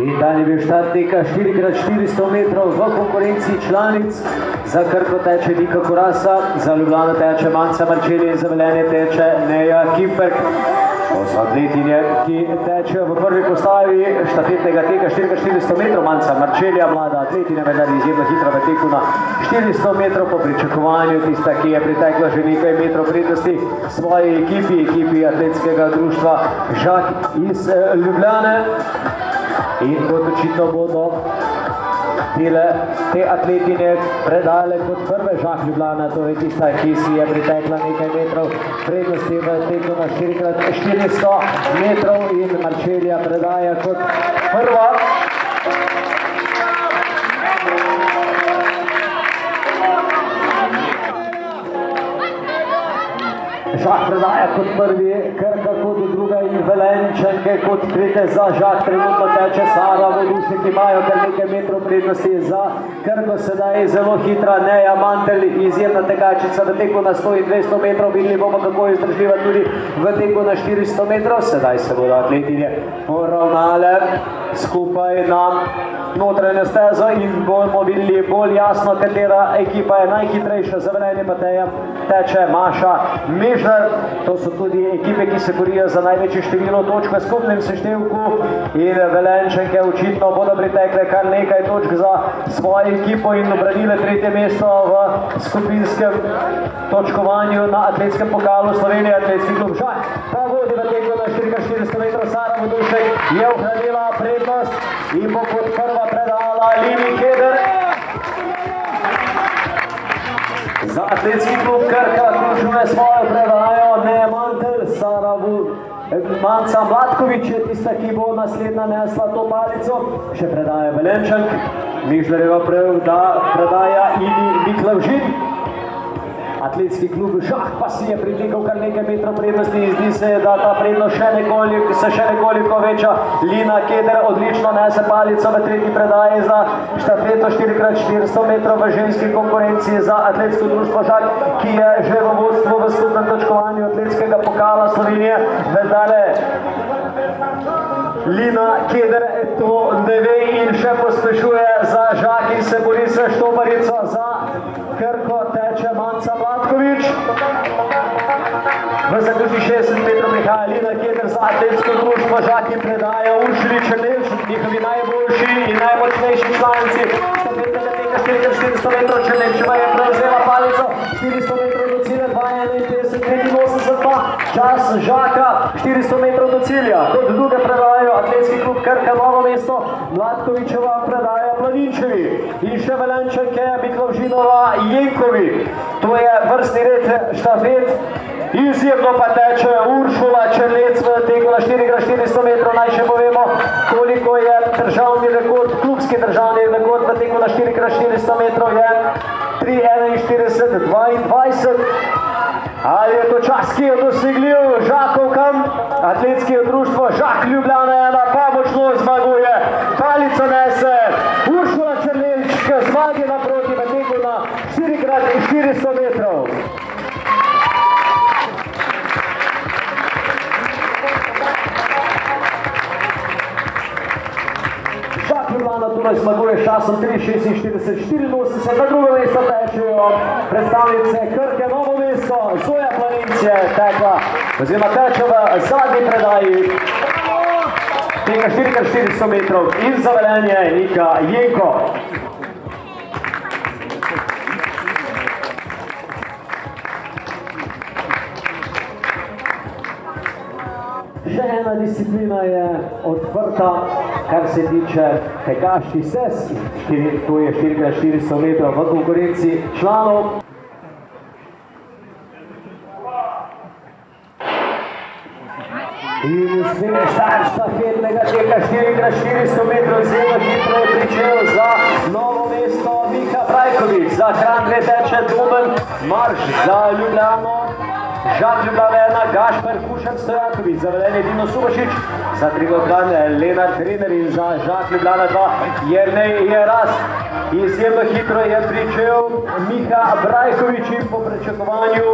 In dan je bil štart teka 4x400 metrov v konkurenci članic. Za Krko teče Nika Kurasa, za Ljubljano teče Manca Marčeli in za Velenje teče Neja Kimperk. To so atletinje, ki tečejo v prvi postavi štafetnega teka 4x400 metrov. Manca Marčelija, mlada atletinja, vendar izjemno hitra v teku na 400 metrov po pričakovanju. Tista, ki je pritekla že nekaj metrov prednosti svoji ekipi atletskega društva Žak iz Ljubljane. In kot očitno bodo te atletinje predale kot prve Žak Ljubljana, torej tista, ki si je pritekla nekaj metrov prednosti v teku na 4x400 metrov in Marčelija predaja kot prva. Žak predaja kot prvi, Krka kot druga in Velenčanke kot tretje. Za Žak trenutno teče Sara Vodušnik, ki imajo kar nekaj metrov prednosti. Za Krko sedaj zelo hitra Neja Mantelj, izjemna tekačica v teku na 100 in 200 metrov. Videli bomo, kako je izdržljiva tudi v teku na 400 metrov. Sedaj se bodo atletinje poravnale skupaj na notranjo stezo in bomo videli bolj jasno, katera ekipa je najhitrejša. Za Velenje Mateja teče Maša Mežnar. To so tudi ekipe, ki se borijo za največje število točk v skupnem seštevku in Velenčanke očitno bodo pritekle kar nekaj točk za svojo ekipo in obranile tretje mesto v skupinskem točkovanju na atletskem pokalu Slovenije. Atletski klub Žak pa vodi v teku na 4x400 metrov. Sara Vodušek je ohranila prednost in bo kot prva predala Lini Keder. Za atletski klub Krka končuje svojo predajo Neja Mantelj. Manca Mlatkovič je tista, ki bo naslednja nesla to palico. Še predaja Velenčank. Mižlarjeva predaja Ini Miklavžin. Atletski klub Žak pa si je pritekal kar nekaj metrov prednosti in zdi se, da ta prednost še nekoliko veča. Lina Keder odlično nese palico v tretji predaji za štafeto 4x400 metrov v ženski konkurenci za atletsko društvo Žak, ki je že v vodstvu v skupnem točkovanju atletskega pokala Slovenije. Vendale Lina Keder to ne ve in še pospešuje za Žak in se bori se štoparico. Za Krko teče Manca Mlatkovič. V zaključni 60 metrov prihaja Lina Keder za atletsko društvo Žak in predaja Uršuli Črnelč, njihovi najboljši in najmočnejši članici. Štafetnega teka 4x400 metrov. Črnelčeva je prevzela palico 400 metrov do cilja, 2:51:85 pa čas Žaka, 400 metrov do cilja. Kot druge predajo atletski klub Krka Novo mesto, Mlatkovičeva predaja Planinčevi in še Velenčanke Miklavžinova Jenkovi. To je vrstni red štafet. Izjemno pa teče Uršula Črnelc v teku na 4x400 metrov. Naj še povemo, koliko je državni rekord, klubski državni rekord v teku na 4x400 metrov je 3:41:22. Ali je to čas, ki je dosegljiv Žakovkam? Atletski društvo Žak Ljubljana ena pa močno zmaguje. Palico nese Uršula Črnelč k zmagi naproti v teku na 4x400 metrov. Žak Ljubljana torej zmaguje s časom 3:46:84. Na drugo mesto tečejo predstavnice Krke Novo mesto. Zoja Planinc je tekla oziroma teče v zadnji predaji tega 4x400 metrov in za Velenje Nika Jenko. Še ena disciplina je odprta, kar se tiče tekaških stez. To je 4x400 metrov v konkurenci članov. In uspeh štart štafetnega teka 4x400 metrov izjemno hitro je pričel za Novo mesto Miha Brajkovič. Za Kranj teče Domen Marš, za Ljubljano Žak Ljubljana 1, Gašper Kušar Stojaković, za Velenje Dino Subašić, za Triglav Kranj Lenart Trener in za Žak Ljubljana 2 Jernej Jeras. Izjemno hitro je pričel Miha Brajković in po pričakovanju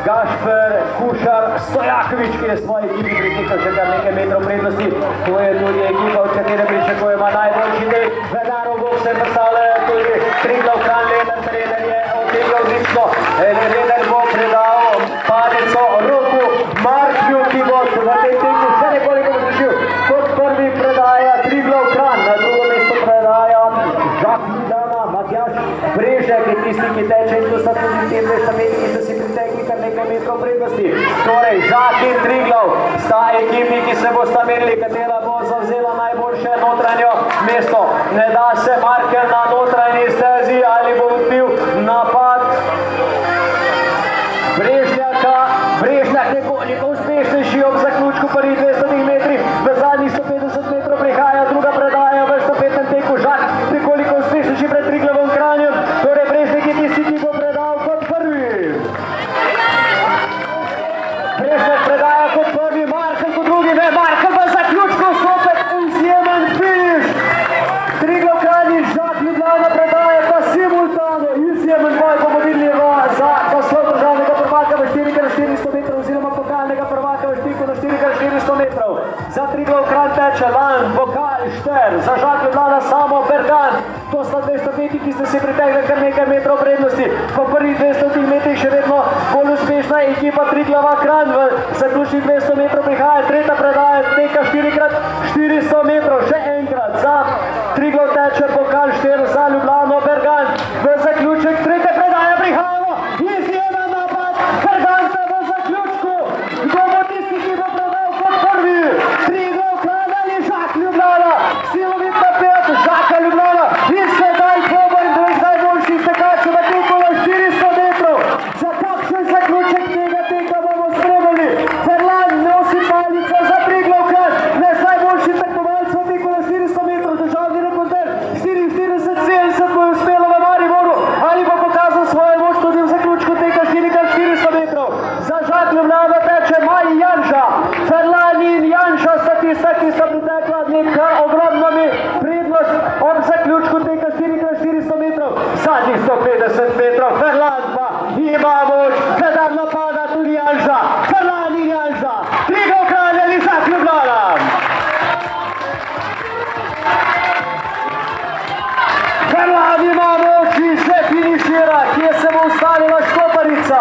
Gašper Kušar Stojaković, ki je svoji ekipi pritekal še kar nekaj metrov prednosti. To je tudi ekipa, od katere pričakujemo najboljši del. Vedarov bo se predstavljajo tudi Triglav Kranj Lenart Trener je odtegal odlično. Trener bo predal palico Roku Markiju, ki bo v tej tekmi še nekoliko potrešil. Kot prvi predaja Triglav Kranj, na drugo mesto predaja Žak Ljubljana, Matjaž Brežek je tisti, ki teče in to sta tudi te dve štafeti, ki so si pritekli kar nekaj metrov prednosti. Torej, Žak in Triglav sta ekipi, ki se bosta merili, katera bo zavzela najboljše notranjo mesto. Ne da se Markel na notranji stezi ali bo odbil napad Brežnjak nekoliko uspešnejši ob zaključku prvih 200 metrih, v zadnjih 150 metrov prihaja druga predaja v štafetnem teku. Žak nekoliko uspešnejši pred Triglavom Kranjem, torej Brežnjak je tisti, ki bo predal kot prvi. Brežnjak predaja kot prvi, Markel kot drugi, ne, Markel v zaključku, sopet izjemen finiš. Triglav Kranj in Žak Ljubljana predaja pa simultano, izjemen boj bo vodilni za naslov državnega prvaka v 4x400 metrov oziroma pokalnega prvaka v špiku na 4x400 metrov. Za Triglav Kranj teče Lan, Vokal, Šter, za Žak Ljubljana samo Bergan. To sta dve štafeti, ki ste si pritekli kar nekaj metrov prednosti. Po prvih 200 metrih še vedno bolj uspešna ekipa Triglava Kranj. V zaključnih 200 metrov prihaja tretja predaja teka 4x400 metrov. Še enkrat za Triglav teče Vokal, Šter, za Ljubljano Bergan. V zaključek tretja predaja prihajamo. Izjemen napad Berganta v zaključku. Kdo bo tisti, ki bo predal kot prvi? Triglav Kranj ali Žak Ljubljana? Silovit napet Žaka Ljubljana. In sedaj dvoboj dveh najboljših tekačev v teku na 400 metrov. Za kakšen zaključek tega teka bomo spremljali? Ferlan nosi palico za Triglav Kranj. Naš najboljši tekmovalec v teku na 400 metrov. Državni rekorder 44-70 bo je uspelo v Mariboru. Ali bo pokazal svojo moč tudi v zaključku teka 4x400 metrov. Za Žak Ljubljana teče Maj Janža. Ferlan in Janža sta tista, ki sta pritekla nekaj ogromnimi prednost ob zaključku teka 4x400 metrov. Zadnjih 150 metrov. Ferlan pa ima moč, kadar napada tudi Janža. Ferlan in Janža. Triglav Kranj ali Žak Ljubljana? Ferlan ima moč in se finišira, kje se bo ustavila Štoparica.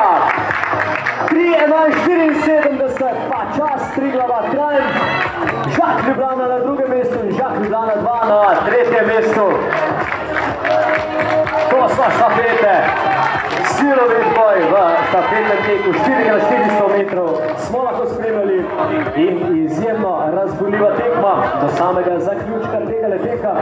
3:11:74 pa čas Triglava Kranj. Žak Ljubljana na drugem mestu in Žak Ljubljana 2 na tretjem mestu. To so štafete. Silovit boj v štafetnem teku 4x400 metrov smo lahko spremljali in izjemno razboljiva tekma do samega zaključka tega teka.